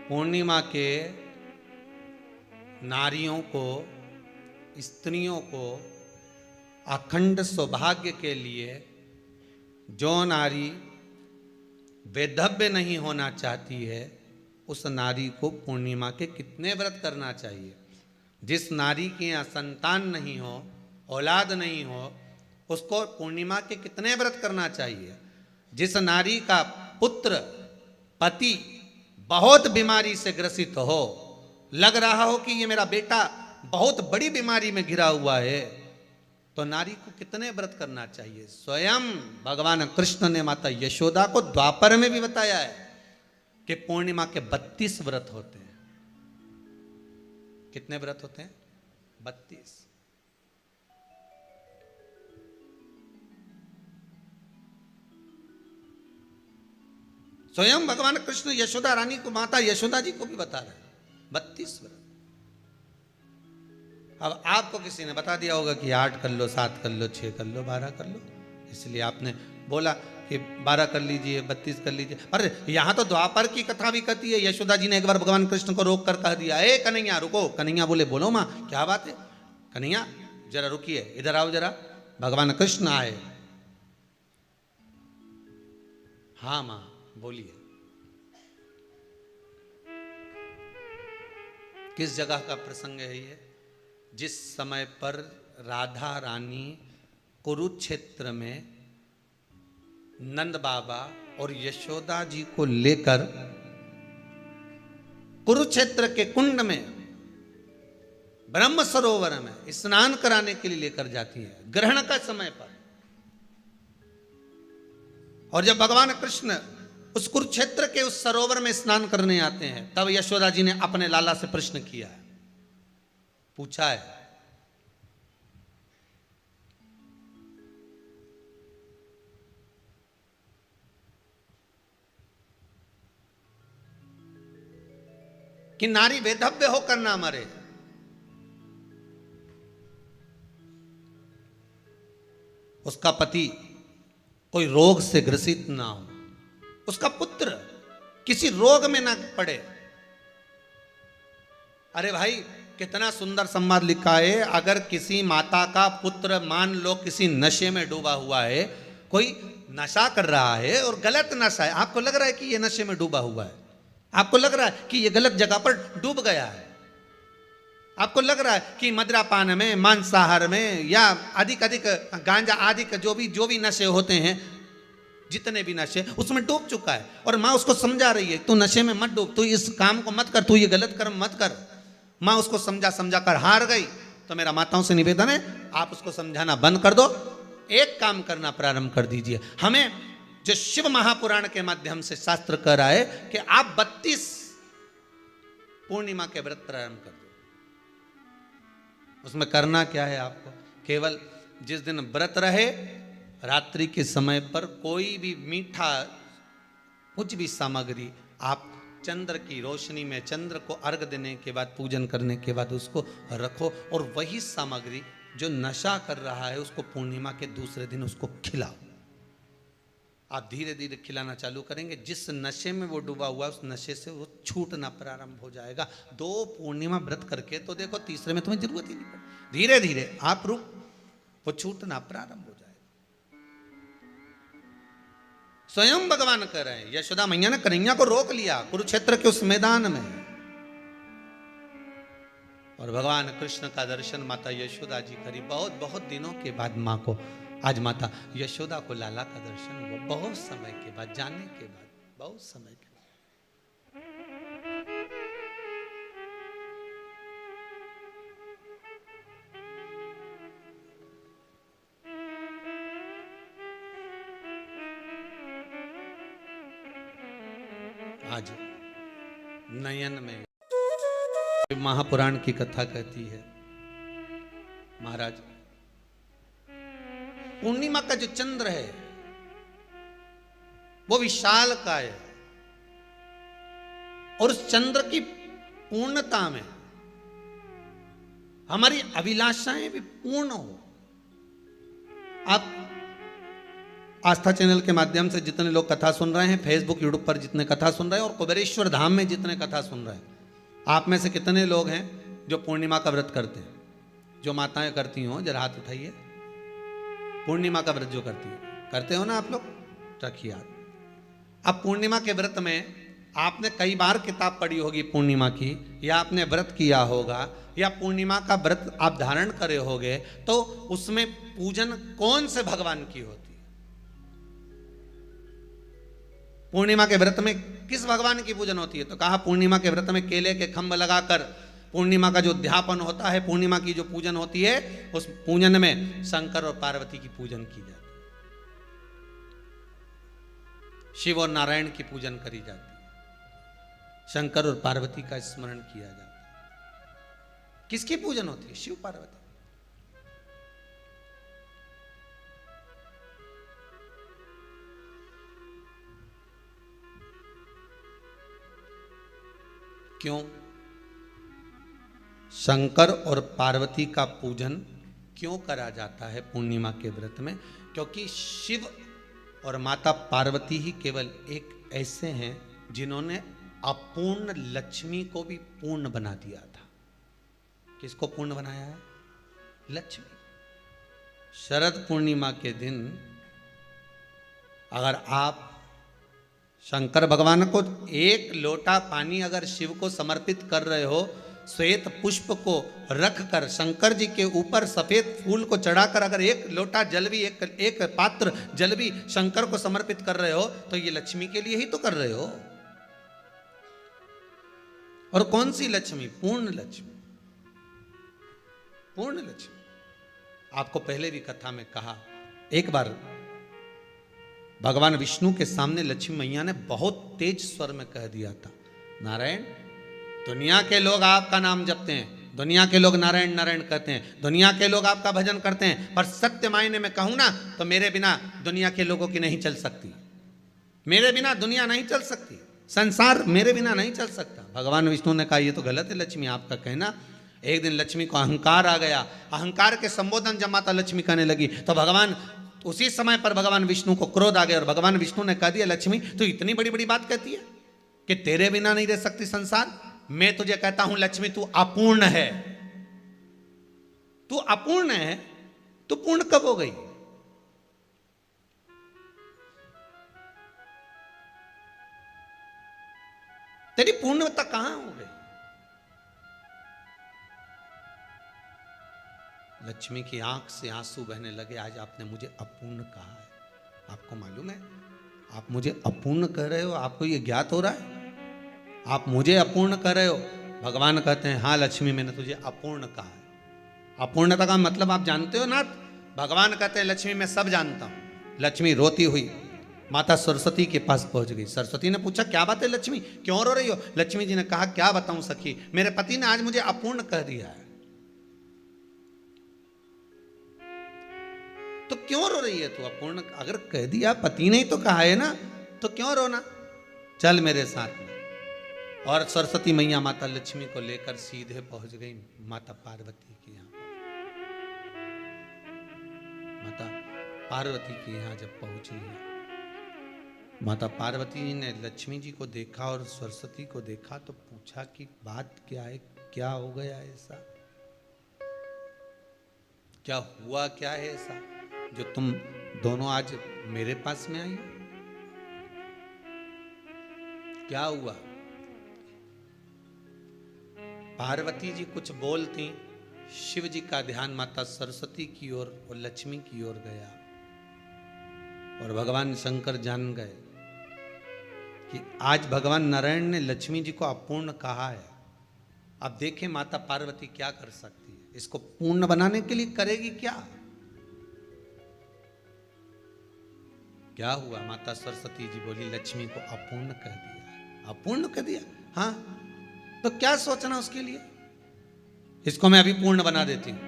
पूर्णिमा के नारियों को, स्त्रियों को अखंड सौभाग्य के लिए जो नारी वैधव्य नहीं होना चाहती है, उस नारी को पूर्णिमा के कितने व्रत करना चाहिए। जिस नारी के यहाँ संतान नहीं हो, औलाद नहीं हो, उसको पूर्णिमा के कितने व्रत करना चाहिए। जिस नारी का पुत्र, पति बहुत बीमारी से ग्रसित हो, लग रहा हो कि ये मेरा बेटा बहुत बड़ी बीमारी में घिरा हुआ है, तो नारी को कितने व्रत करना चाहिए। स्वयं भगवान कृष्ण ने माता यशोदा को द्वापर में भी बताया है कि पूर्णिमा के 32 व्रत होते हैं। कितने व्रत होते हैं? 32। स्वयं भगवान कृष्ण यशोदा रानी को, माता यशोदा जी को भी बता रहे हैं 32 व्रत। अब आपको किसी ने बता दिया होगा कि 8 कर लो, 7 कर लो, 6 कर लो, 12 कर लो, इसलिए आपने बोला कि 12 कर लीजिए, 32 कर लीजिए। अरे यहां तो द्वापर की कथा भी कहती है। यशोदा जी ने एक बार भगवान कृष्ण को रोक कर कह दिया, ए कन्हैया रुको। कन्हैया बोले, बोलो माँ क्या बात है। कन्हैया जरा रुकिए, इधर आओ जरा। भगवान कृष्ण आए। हाँ माँ बोलिए। किस जगह का प्रसंग है ये? जिस समय पर राधा रानी कुरुक्षेत्र में नंद बाबा और यशोदा जी को लेकर कुरुक्षेत्र के कुंड में, ब्रह्म सरोवर में स्नान कराने के लिए लेकर जाती है, ग्रहण का समय पर। और जब भगवान कृष्ण उस कुरुक्षेत्र के उस सरोवर में स्नान करने आते हैं, तब यशोदा जी ने अपने लाला से प्रश्न किया है, पूछा है कि नारी वैधव्य होकर ना मरे। उसका पति कोई रोग से ग्रसित ना हो, उसका पुत्र किसी रोग में ना पड़े। अरे भाई कितना सुंदर संवाद लिखा है। अगर किसी माता का पुत्र मान लो किसी नशे में डूबा हुआ है, कोई नशा कर रहा है और गलत नशा है, आपको लग रहा है कि ये नशे में डूबा हुआ है, आपको लग रहा है कि ये गलत जगह पर डूब गया है, आपको लग रहा है कि मदिरापान में, मांसाहार में या अधिक गांजा आदि का जो भी नशे होते हैं, जितने भी नशे, उसमें डूब चुका है। और माँ उसको समझा रही है, तू नशे में मत डूब, तू इस काम को मत कर, तू ये गलत कर्म मत कर। माँ उसको समझा कर हार गई। तो मेरा माताओं से निवेदन है, आप उसको समझाना बंद कर दो, एक काम करना प्रारंभ कर दीजिए। हमें जो शिव महापुराण के माध्यम से शास्त्र कह रहा है कि आप 32 पूर्णिमा के व्रत प्रारंभ कर दो। उसमें करना क्या है आपको? केवल जिस दिन व्रत रहे, रात्रि के समय पर कोई भी मीठा, कुछ भी सामग्री आप चंद्र की रोशनी में, चंद्र को अर्घ देने के बाद, पूजन करने के बाद उसको रखो, और वही सामग्री जो नशा कर रहा है उसको पूर्णिमा के दूसरे दिन उसको खिलाओ। आप धीरे धीरे खिलाना चालू करेंगे, जिस नशे में वो डूबा हुआ उस नशे से वो छूटना प्रारंभ हो जाएगा। 2 पूर्णिमा व्रत करके तो देखो, तीसरे में तुम्हें जरूरत ही नहीं पड़ेगी। धीरे धीरे आप रुक, वो छूटना प्रारंभ हो जाएगा। स्वयं भगवान कह रहे हैं, यशोदा मैया ने कन्हैया को रोक लिया कुरुक्षेत्र के उस मैदान में, और भगवान कृष्ण का दर्शन माता यशोदा जी करी। बहुत दिनों के बाद माँ को, आज माता यशोदा को लाला का दर्शन हुआ, बहुत समय के बाद, जाने के बाद, बहुत समय के बाद। आज नयन में महापुराण की कथा कहती है, महाराज पूर्णिमा का जो चंद्र है वो विशाल काय है, और उस चंद्र की पूर्णता में हमारी अभिलाषाएं भी पूर्ण हो। आप आस्था चैनल के माध्यम से जितने लोग कथा सुन रहे हैं, फेसबुक यूट्यूब पर जितने कथा सुन रहे हैं, और कुबेरेश्वर धाम में जितने कथा सुन रहे हैं, आप में से कितने लोग हैं जो पूर्णिमा का व्रत करते हैं? जो माताएं करती हो जरा हाथ उठाइए। पूर्णिमा का व्रत जो करती है, करते हो ना आप लोग? रखिए हाथ। अब पूर्णिमा के व्रत में आपने कई बार किताब पढ़ी होगी पूर्णिमा की, या आपने व्रत किया होगा, या पूर्णिमा का व्रत आप धारण करे होगे, तो उसमें पूजन कौन से भगवान की होती है? पूर्णिमा के व्रत में किस भगवान की पूजन होती है? तो कहा पूर्णिमा के व्रत में केले के खंभ लगाकर पूर्णिमा का जो अध्यापन होता है, पूर्णिमा की जो पूजन होती है, उस पूजन में शंकर और पार्वती की पूजन की जाती है, शिव और नारायण की पूजन करी जाती है, शंकर और पार्वती का स्मरण किया जाता है। किसकी पूजन होती है? शिव पार्वती। क्यों शंकर और पार्वती का पूजन क्यों करा जाता है पूर्णिमा के व्रत में? क्योंकि शिव और माता पार्वती ही केवल एक ऐसे हैं जिन्होंने अपूर्ण लक्ष्मी को भी पूर्ण बना दिया था। किसको पूर्ण बनाया है? लक्ष्मी। शरद पूर्णिमा के दिन अगर आप शंकर भगवान को एक लोटा पानी अगर शिव को समर्पित कर रहे हो, श्वेत पुष्प को रखकर शंकर जी के ऊपर सफेद फूल को चढ़ाकर अगर एक लोटा जल भी, एक पात्र जल भी शंकर को समर्पित कर रहे हो, तो ये लक्ष्मी के लिए ही तो कर रहे हो। और कौन सी लक्ष्मी? पूर्ण लक्ष्मी। पूर्ण लक्ष्मी। आपको पहले भी कथा में कहा, एक बार भगवान विष्णु के सामने लक्ष्मी मैया ने बहुत तेज स्वर में कह दिया था, नारायण, दुनिया के लोग आपका नाम जपते हैं, दुनिया के लोग नारायण नारायण कहते हैं, दुनिया के लोग आपका भजन करते हैं, पर सत्य मायने में कहूं ना तो मेरे बिना दुनिया के लोगों की नहीं चल सकती। मेरे बिना दुनिया नहीं चल सकती, संसार मेरे बिना नहीं चल सकता। भगवान विष्णु ने कहा, ये तो गलत है लक्ष्मी आपका कहना। एक दिन लक्ष्मी को अहंकार आ गया। अहंकार के संबोधन जब माता लक्ष्मी कहने लगी तो भगवान, उसी समय पर भगवान विष्णु को क्रोध आ गया और भगवान विष्णु ने कह दिया, लक्ष्मी तू इतनी बड़ी बड़ी बात कहती है कि तेरे बिना नहीं रह सकती संसार। मैं तुझे कहता हूं लक्ष्मी, तू अपूर्ण है। तू अपूर्ण है, तू पूर्ण कब हो गई? तेरी पूर्णता कहां हो गई? लक्ष्मी की आंख से आंसू बहने लगे। आज आपने मुझे अपूर्ण कहा है। आपको मालूम है आप मुझे अपूर्ण कह रहे हो? आपको ये ज्ञात हो रहा है आप मुझे अपूर्ण कह रहे हो? भगवान कहते हैं, हाँ लक्ष्मी, मैंने तुझे अपूर्ण कहा है। अपूर्णता का मतलब आप जानते हो ना? भगवान कहते हैं, लक्ष्मी मैं सब जानता हूं। लक्ष्मी रोती हुई माता सरस्वती के पास पहुंच गई। सरस्वती ने पूछा, क्या बात है लक्ष्मी, क्यों रो रही हो? लक्ष्मी जी ने कहा, क्या बताऊं सखी, मेरे पति ने आज मुझे अपूर्ण कह दिया है। तो क्यों रो रही है तू? अपूर्ण अगर कह दिया, पति ने ही तो कहा है ना, तो क्यों रोना? चल मेरे साथ में। और सरस्वती मैया माता लक्ष्मी को लेकर सीधे पहुंच गई माता पार्वती के यहाँ। माता पार्वती के यहाँ जब पहुंची है, माता पार्वती जी ने लक्ष्मी जी को देखा और सरस्वती को देखा तो पूछा कि बात क्या है, क्या हो गया ऐसा, क्या हुआ, क्या है ऐसा जो तुम दोनों आज मेरे पास में आई? क्या हुआ? पार्वती जी कुछ बोलती, शिव जी का ध्यान माता सरस्वती की ओर और लक्ष्मी की ओर गया और भगवान शंकर जान गए कि आज भगवान नारायण ने लक्ष्मी जी को अपूर्ण कहा है। अब देखें माता पार्वती क्या कर सकती है, इसको पूर्ण बनाने के लिए करेगी क्या? क्या हुआ? माता सरस्वती जी बोली, लक्ष्मी को अपूर्ण कह दिया। अपूर्ण कह दिया? हाँ, तो क्या सोचना उसके लिए, इसको मैं अभी पूर्ण बना देती हूं।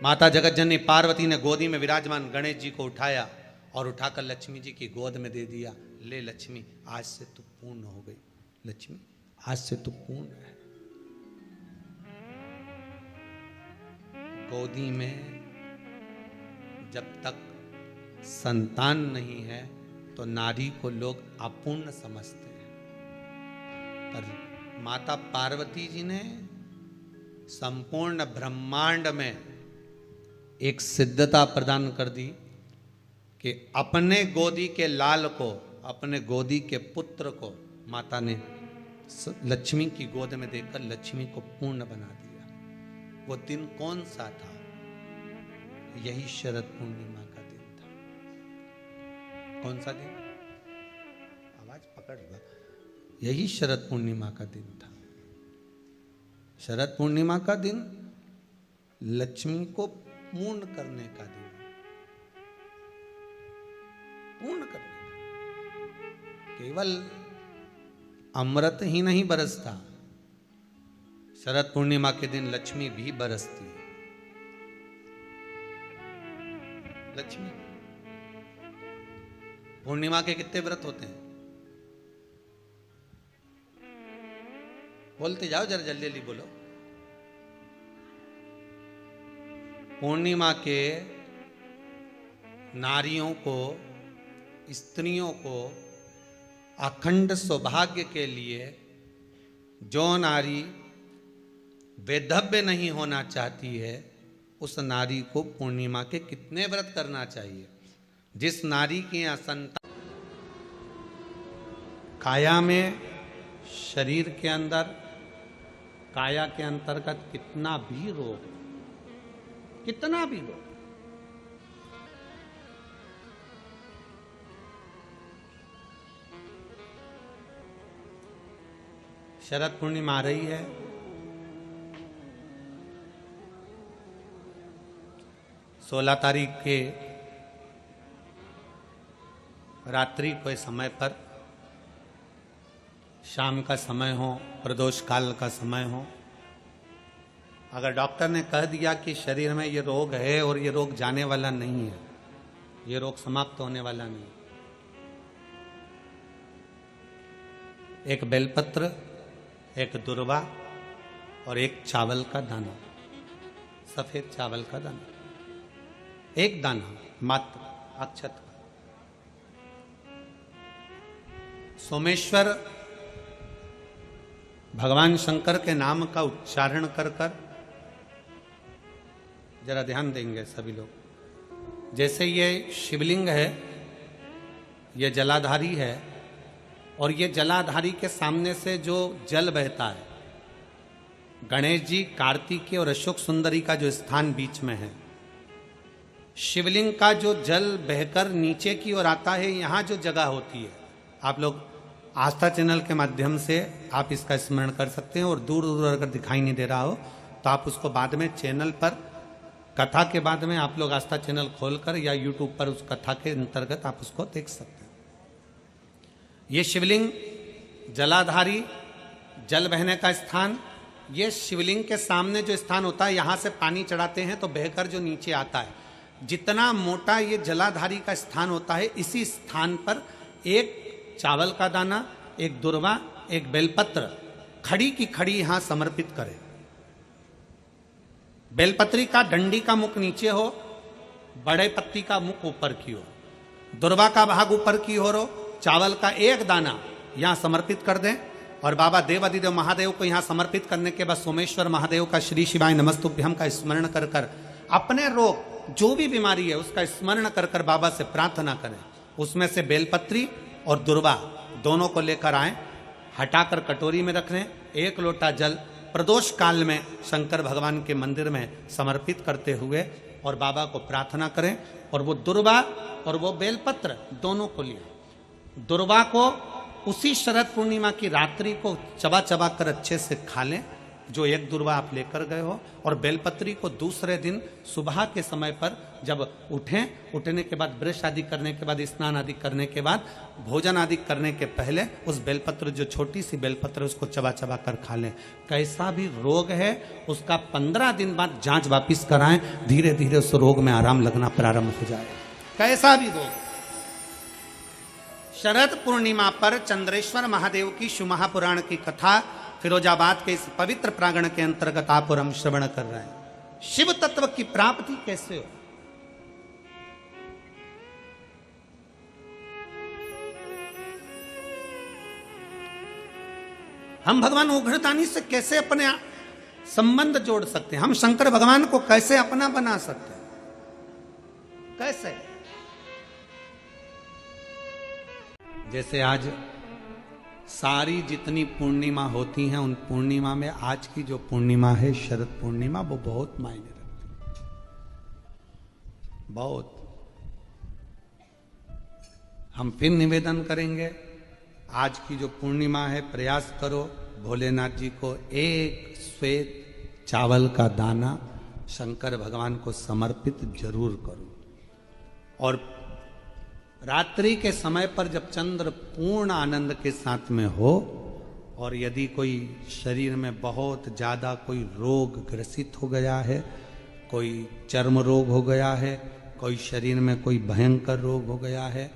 माता जगतजननी पार्वती ने गोदी में विराजमान गणेश जी को उठाया और उठाकर लक्ष्मी जी की गोद में दे दिया। ले लक्ष्मी, आज से तू पूर्ण हो गई। लक्ष्मी, आज से तू पूर्ण है। गोदी में जब तक संतान नहीं है तो नारी को लोग अपूर्ण समझते हैं। पर माता पार्वती जी ने संपूर्ण ब्रह्मांड में एक सिद्धता प्रदान कर दी कि अपने गोदी के लाल को, अपने गोदी के पुत्र को माता ने लक्ष्मी की गोद में देकर लक्ष्मी को पूर्ण बना दिया। वो दिन कौन सा था? यही शरद पूर्णिमा का दिन था। कौन सा दिन? आवाज पकड़ लो। यही शरद पूर्णिमा का दिन था। शरद पूर्णिमा का दिन लक्ष्मी को पूर्ण करने का दिन, पूर्ण करने का। केवल अमृत ही नहीं बरसता, शरद पूर्णिमा के दिन लक्ष्मी भी बरसती है। लक्ष्मी पूर्णिमा के कितने व्रत होते हैं? बोलते जाओ, जरा जल्दी जल्दी बोलो। पूर्णिमा के नारियों को, स्त्रियों को अखंड सौभाग्य के लिए जो नारी वैधव्य नहीं होना चाहती है, उस नारी को पूर्णिमा के कितने व्रत करना चाहिए? जिस नारी की यहाँ संतान, काया में, शरीर के अंदर, काया के अंतर्गत कितना भी रोग, कितना भी रोग, शरद पूर्णिमा आ रही है। सोलह तारीख के रात्रि के समय पर, शाम का समय हो, प्रदोष काल का समय हो, अगर डॉक्टर ने कह दिया कि शरीर में ये रोग है और ये रोग जाने वाला नहीं है, ये रोग समाप्त होने वाला नहीं, एक बेलपत्र, एक दुर्वा और एक चावल का दाना, सफेद चावल का दाना, एक दाना मात्र अक्षत का, सोमेश्वर भगवान शंकर के नाम का उच्चारण कर कर, जरा ध्यान देंगे सभी लोग। जैसे ये शिवलिंग है, ये जलाधारी है, और ये जलाधारी के सामने से जो जल बहता है, गणेश जी, कार्तिकेय और अशोक सुंदरी का जो स्थान बीच में है, शिवलिंग का जो जल बहकर नीचे की ओर आता है, यहाँ जो जगह होती है, आप लोग आस्था चैनल के माध्यम से आप इसका स्मरण कर सकते हैं। और दूर दूर अगर दिखाई नहीं दे रहा हो तो आप उसको बाद में चैनल पर, कथा के बाद में आप लोग आस्था चैनल खोलकर या यूट्यूब पर उस कथा के अंतर्गत आप उसको देख सकते हैं। ये शिवलिंग जलाधारी, जल बहने का स्थान, ये शिवलिंग के सामने जो स्थान होता है, यहाँ से पानी चढ़ाते हैं तो बहकर जो नीचे आता है, जितना मोटा ये जलाधारी का स्थान होता है, इसी स्थान पर एक चावल का दाना, एक दुर्वा, एक बेलपत्र खड़ी की खड़ी यहां समर्पित करें। बेलपत्री का डंडी का मुख नीचे हो, बड़े पत्ती का मुख ऊपर की ओर, दुर्वा का भाग ऊपर की ओर हो, चावल का एक दाना यहां समर्पित कर दें। और बाबा देवादिदेव महादेव को यहां समर्पित करने के बाद सोमेश्वर महादेव का श्री शिवाय नमस्तुभ्यम का स्मरण कर कर अपने रोग, जो भी बीमारी है उसका स्मरण कर कर बाबा से प्रार्थना करें। उसमें से बेलपत्री और दुर्वा दोनों को लेकर आए, हटाकर कटोरी में रख लें। एक लोटा जल प्रदोष काल में शंकर भगवान के मंदिर में समर्पित करते हुए और बाबा को प्रार्थना करें। और वो दुर्वा और वो बेलपत्र दोनों को लिया। दुर्वा को उसी शरद पूर्णिमा की रात्रि को चबा चबा कर अच्छे से खा लें, जो एक दुर्वा आप लेकर गए हो। और बेलपत्री को दूसरे दिन सुबह के समय पर जब उठें, उठने के बाद ब्रश आदि करने के बाद, स्नान आदि करने के बाद, भोजन आदि करने के पहले उस बेलपत्र, जो छोटी सी बेलपत्र, उसको चबा चबा कर खा लें। कैसा भी रोग है उसका 15 दिन बाद जांच वापिस कराएं, धीरे धीरे उस रोग में आराम लगना प्रारंभ हो जाए। कैसा भी रोग। शरद पूर्णिमा पर चंद्रेश्वर महादेव की शिव महापुराण की कथा फिरोजाबाद के इस पवित्र प्रांगण के अंतर्गत आप और हम श्रवण कर रहे हैं। शिव तत्व की प्राप्ति कैसे हो। हम भगवान उग्रतानी से कैसे अपने संबंध जोड़ सकते हैं? हम शंकर भगवान को कैसे अपना बना सकते हैं? कैसे? जैसे आज सारी जितनी पूर्णिमा होती हैं, उन पूर्णिमा में आज की जो पूर्णिमा है शरद पूर्णिमा, वो बहुत मायने रखती है, बहुत। हम फिर निवेदन करेंगे, आज की जो पूर्णिमा है प्रयास करो भोलेनाथ जी को एक श्वेत चावल का दाना शंकर भगवान को समर्पित जरूर करो। और रात्रि के समय पर जब चंद्र पूर्ण आनंद के साथ में हो, और यदि कोई शरीर में बहुत ज़्यादा कोई रोग ग्रसित हो गया है, कोई चर्म रोग हो गया है, कोई शरीर में कोई भयंकर रोग हो गया है,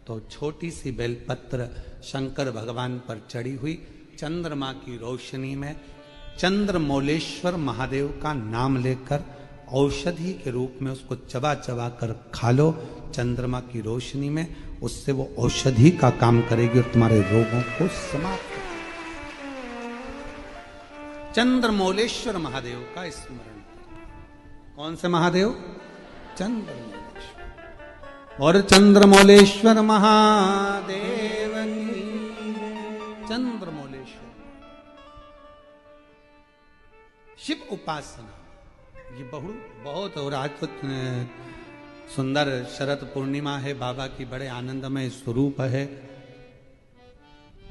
तो छोटी सी बेलपत्र शंकर भगवान पर चढ़ी हुई चंद्रमा की रोशनी में चंद्रमौलेश्वर महादेव का नाम लेकर औषधि के रूप में उसको चबा चबा कर खा लो चंद्रमा की रोशनी में। उससे वो औषधि का काम करेगी और तुम्हारे रोगों को समाप्त करेगी। चंद्रमौलेश्वर महादेव का स्मरण। कौन से महादेव? चंद्रमौलेश्वर। और चंद्रमौलेश्वर महादेव की चंद्रमौलेश्वर। शिव उपासना ये बहुत। और आज तो सुंदर शरद पूर्णिमा है, बाबा की बड़े आनंदमय स्वरूप है।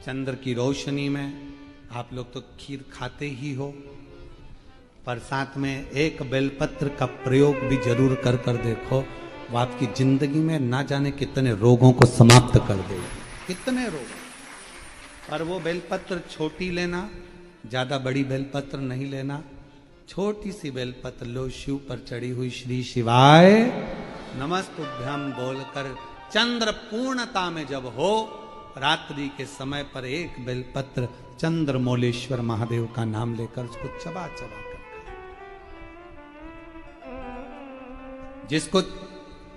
चंद्र की रोशनी में आप लोग तो खीर खाते ही हो, पर साथ में एक बेलपत्र का प्रयोग भी जरूर कर देखो, वो आपकी जिंदगी में ना जाने कितने रोगों को समाप्त कर देगी, कितने रोग। पर वो बेलपत्र छोटी लेना, ज्यादा बड़ी बेलपत्र नहीं लेना। छोटी सी बेलपत्र लो, शिव पर चढ़ी हुई श्री शिवाय नमस्तुभ्यम बोलकर चंद्र पूर्णता में जब हो, रात्रि के समय पर एक बेलपत्र चंद्रमौलेश्वर महादेव का नाम लेकर उसको चबा चबा कर खाओ। जिसको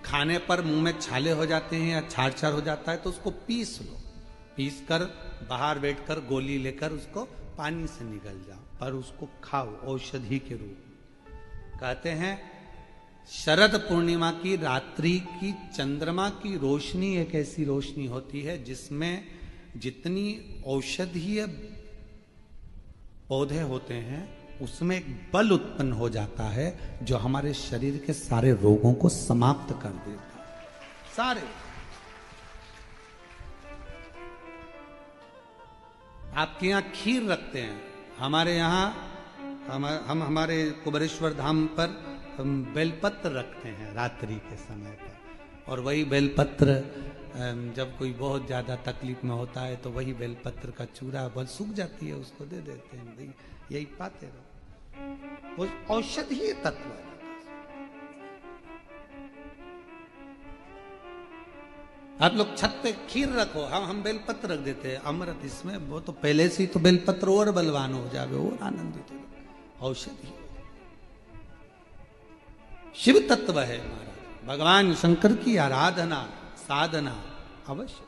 खाने पर मुंह में छाले हो जाते हैं या छार छार हो जाता है तो उसको पीस लो, पीस कर बाहर बैठकर गोली लेकर उसको पानी से निगल जाओ, पर उसको खाओ औषधि के रूप में। कहते हैं शरद पूर्णिमा की रात्रि की चंद्रमा की रोशनी एक ऐसी रोशनी होती है जिसमें जितनी औषधीय पौधे होते हैं उसमें एक बल उत्पन्न हो जाता है जो हमारे शरीर के सारे रोगों को समाप्त कर देता है। सारे। आपके यहाँ खीर रखते हैं, हमारे यहाँ हम हमारे कुबेरेश्वर धाम पर हम बेलपत्र रखते हैं रात्रि के समय पर। और वही बेलपत्र जब कोई बहुत ज़्यादा तकलीफ में होता है तो वही बेलपत्र का चूरा बहुत सूख जाती है, उसको दे देते हैं, भाई यही पाते रहो। वो औषधीय तत्व है। आप लोग छत पे खीर रखो, हम बेलपत्र रख देते हैं अमृत इसमें, वो तो पहले से ही तो बेलपत्र और बलवान हो जावे और आनंदित हो। औषधि शिव तत्व है महाराज। भगवान शंकर की आराधना साधना अवश्य।